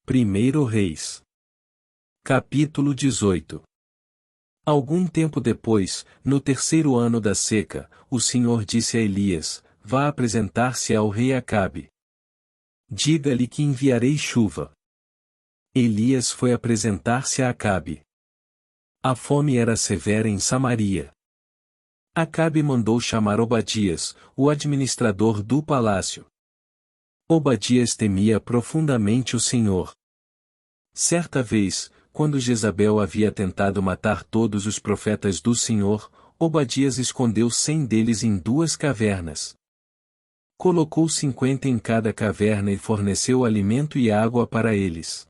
1 Reis. Capítulo 18. Algum tempo depois, no terceiro ano da seca, o Senhor disse a Elias: Vá apresentar-se ao rei Acabe. Diga-lhe que enviarei chuva. Elias foi apresentar-se a Acabe. A fome era severa em Samaria. Acabe mandou chamar Obadias, o administrador do palácio. Obadias temia profundamente o Senhor. Certa vez, quando Jezabel havia tentado matar todos os profetas do Senhor, Obadias escondeu 100 deles em 2 cavernas. Colocou 50 em cada caverna e forneceu alimento e água para eles.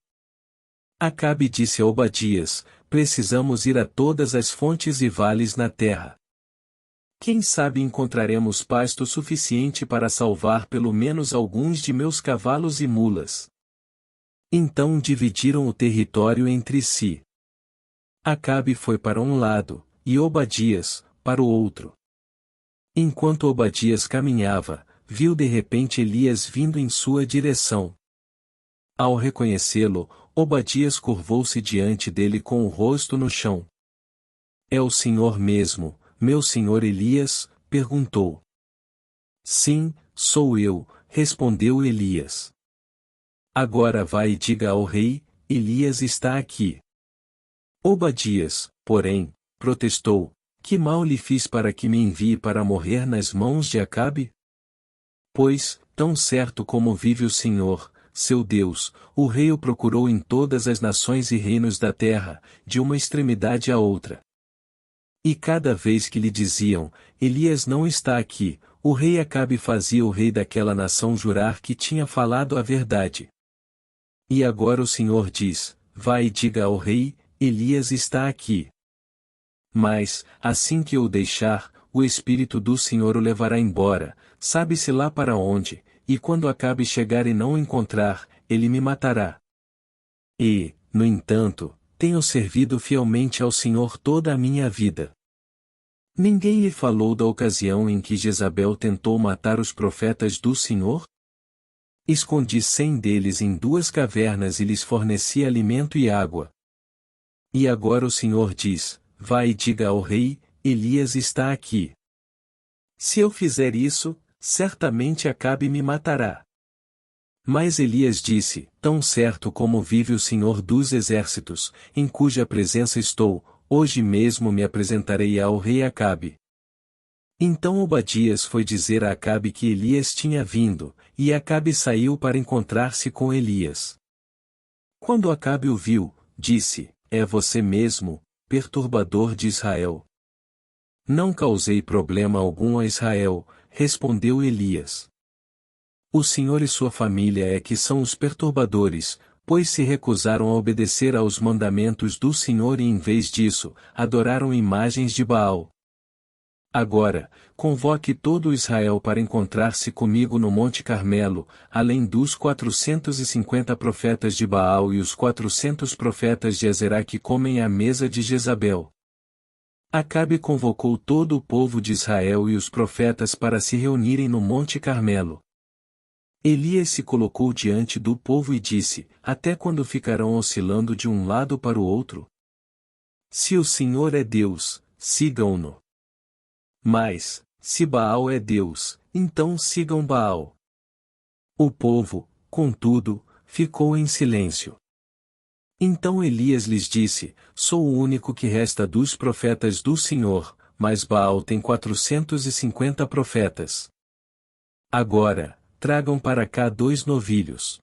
Acabe disse a Obadias: Precisamos ir a todas as fontes e vales na terra. Quem sabe encontraremos pasto suficiente para salvar pelo menos alguns de meus cavalos e mulas. Então dividiram o território entre si. Acabe foi para um lado, e Obadias, para o outro. Enquanto Obadias caminhava, viu de repente Elias vindo em sua direção. Ao reconhecê-lo, Obadias curvou-se diante dele com o rosto no chão. É o Senhor mesmo, meu senhor Elias? Perguntou. Sim, sou eu, respondeu Elias. Agora vai e diga ao rei: Elias está aqui. Obadias, porém, protestou: Que mal lhe fiz para que me envie para morrer nas mãos de Acabe? Pois, tão certo como vive o Senhor, seu Deus, o rei o procurou em todas as nações e reinos da terra, de uma extremidade à outra. E cada vez que lhe diziam: Elias não está aqui, o rei Acabe fazia o rei daquela nação jurar que tinha falado a verdade. E agora o Senhor diz: Vai e diga ao rei: Elias está aqui. Mas, assim que eu o deixar, o Espírito do Senhor o levará embora, sabe-se lá para onde, e quando Acabe chegar e não o encontrar, ele me matará. E, no entanto, tenho servido fielmente ao Senhor toda a minha vida. Ninguém lhe falou da ocasião em que Jezabel tentou matar os profetas do Senhor? Escondi 100 deles em 2 cavernas e lhes forneci alimento e água. E agora o Senhor diz: Vai e diga ao rei: Elias está aqui. Se eu fizer isso, certamente Acabe me matará. Mas Elias disse: Tão certo como vive o Senhor dos exércitos, em cuja presença estou, hoje mesmo me apresentarei ao rei Acabe. Então Obadias foi dizer a Acabe que Elias tinha vindo, e Acabe saiu para encontrar-se com Elias. Quando Acabe o viu, disse: É você mesmo, perturbador de Israel. Não causei problema algum a Israel, respondeu Elias. O Senhor e sua família é que são os perturbadores, pois se recusaram a obedecer aos mandamentos do Senhor e em vez disso, adoraram imagens de Baal. Agora, convoque todo Israel para encontrar-se comigo no Monte Carmelo, além dos 450 profetas de Baal e os 400 profetas de Azerá que comem à mesa de Jezabel. Acabe convocou todo o povo de Israel e os profetas para se reunirem no Monte Carmelo. Elias se colocou diante do povo e disse: Até quando ficarão oscilando de um lado para o outro? Se o Senhor é Deus, sigam-no. Mas, se Baal é Deus, então sigam Baal. O povo, contudo, ficou em silêncio. Então Elias lhes disse: Sou o único que resta dos profetas do Senhor, mas Baal tem 450 profetas. Agora, tragam para cá 2 novilhos.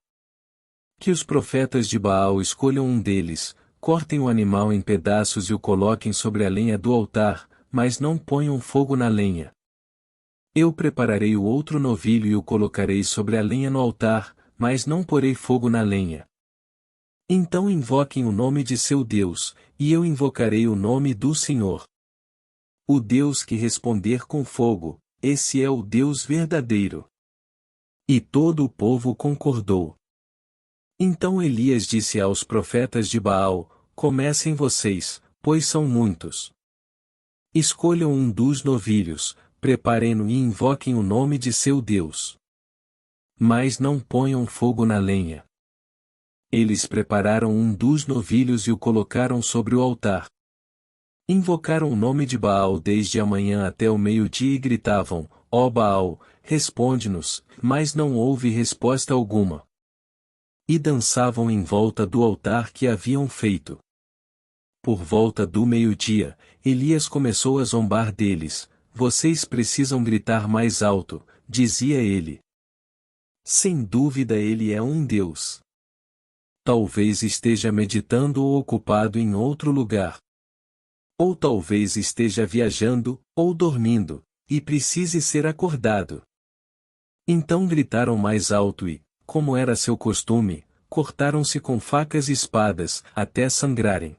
Que os profetas de Baal escolham um deles, cortem o animal em pedaços e o coloquem sobre a lenha do altar, mas não ponham fogo na lenha. Eu prepararei o outro novilho e o colocarei sobre a lenha no altar, mas não porei fogo na lenha. Então invoquem o nome de seu Deus, e eu invocarei o nome do Senhor. O Deus que responder com fogo, esse é o Deus verdadeiro. E todo o povo concordou. Então Elias disse aos profetas de Baal: Comecem vocês, pois são muitos. Escolham um dos novilhos, preparem-no e invoquem o nome de seu Deus. Mas não ponham fogo na lenha. Eles prepararam um dos novilhos e o colocaram sobre o altar. Invocaram o nome de Baal desde a manhã até o meio-dia e gritavam: ó Baal, responde-nos, mas não houve resposta alguma. E dançavam em volta do altar que haviam feito. Por volta do meio-dia, Elias começou a zombar deles. Vocês precisam gritar mais alto, dizia ele. Sem dúvida ele é um Deus. Talvez esteja meditando ou ocupado em outro lugar. Ou talvez esteja viajando, ou dormindo, e precise ser acordado. Então gritaram mais alto e, como era seu costume, cortaram-se com facas e espadas, até sangrarem.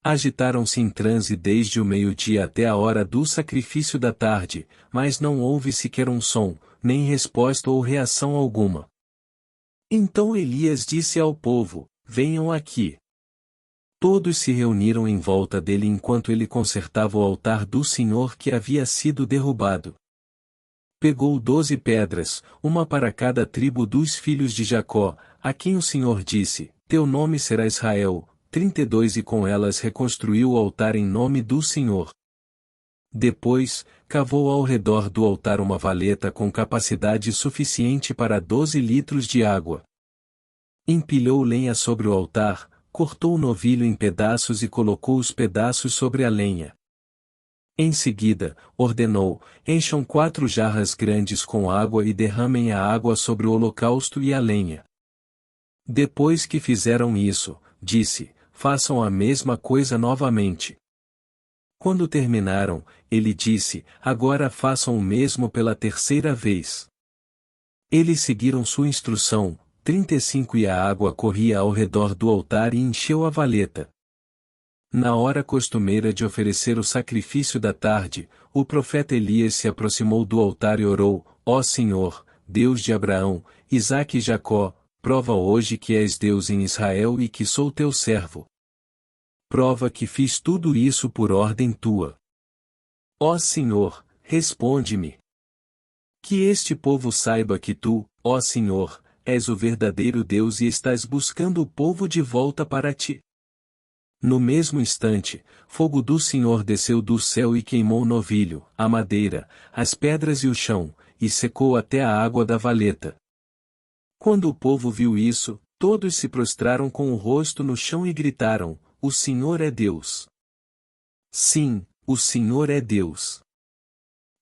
Agitaram-se em transe desde o meio-dia até a hora do sacrifício da tarde, mas não houve sequer um som, nem resposta ou reação alguma. Então Elias disse ao povo: venham aqui. Todos se reuniram em volta dele enquanto ele consertava o altar do Senhor que havia sido derrubado. Pegou 12 pedras, uma para cada tribo dos filhos de Jacó, a quem o Senhor disse: teu nome será Israel, 32 e com elas reconstruiu o altar em nome do Senhor. Depois, cavou ao redor do altar uma valeta com capacidade suficiente para 12 litros de água. Empilhou lenha sobre o altar, cortou o novilho em pedaços e colocou os pedaços sobre a lenha. Em seguida, ordenou: encham 4 jarras grandes com água e derramem a água sobre o holocausto e a lenha. Depois que fizeram isso, disse: façam a mesma coisa novamente. Quando terminaram, ele disse: agora façam o mesmo pela terceira vez. Eles seguiram sua instrução. 35 E a água corria ao redor do altar e encheu a valeta. Na hora costumeira de oferecer o sacrifício da tarde, o profeta Elias se aproximou do altar e orou: ó Senhor, Deus de Abraão, Isaque e Jacó, prova hoje que és Deus em Israel e que sou teu servo. Prova que fiz tudo isso por ordem tua. Ó Senhor, responde-me. Que este povo saiba que tu, ó Senhor, és o verdadeiro Deus e estás buscando o povo de volta para ti. No mesmo instante, fogo do Senhor desceu do céu e queimou o novilho, a madeira, as pedras e o chão, e secou até a água da valeta. Quando o povo viu isso, todos se prostraram com o rosto no chão e gritaram: o Senhor é Deus. Sim, o Senhor é Deus.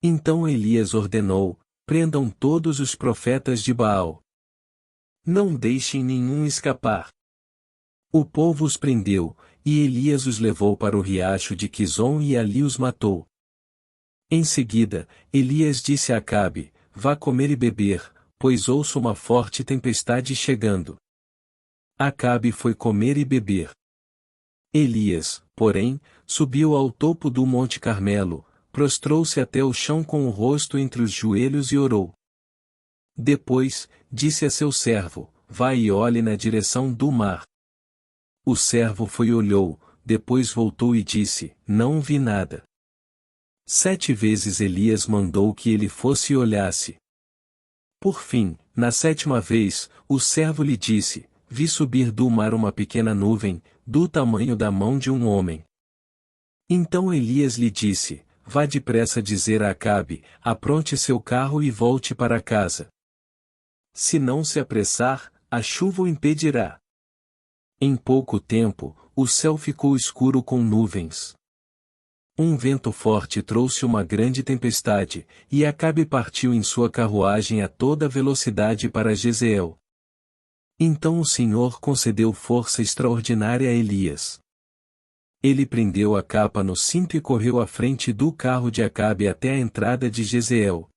Então Elias ordenou: prendam todos os profetas de Baal. Não deixem nenhum escapar. O povo os prendeu, e Elias os levou para o riacho de Quizon e ali os matou. Em seguida, Elias disse a Acabe: vá comer e beber, pois ouço uma forte tempestade chegando. Acabe foi comer e beber. Elias, porém, subiu ao topo do Monte Carmelo, prostrou-se até o chão com o rosto entre os joelhos e orou. Depois, disse a seu servo: vá e olhe na direção do mar. O servo foi e olhou, depois voltou e disse: não vi nada. 7 vezes Elias mandou que ele fosse e olhasse. Por fim, na 7ª vez, o servo lhe disse: vi subir do mar uma pequena nuvem, do tamanho da mão de um homem. Então Elias lhe disse: vá depressa dizer a Acabe: apronte seu carro e volte para casa. Se não se apressar, a chuva o impedirá. Em pouco tempo, o céu ficou escuro com nuvens. Um vento forte trouxe uma grande tempestade, e Acabe partiu em sua carruagem a toda velocidade para Jezreel. Então o Senhor concedeu força extraordinária a Elias. Ele prendeu a capa no cinto e correu à frente do carro de Acabe até a entrada de Jezreel,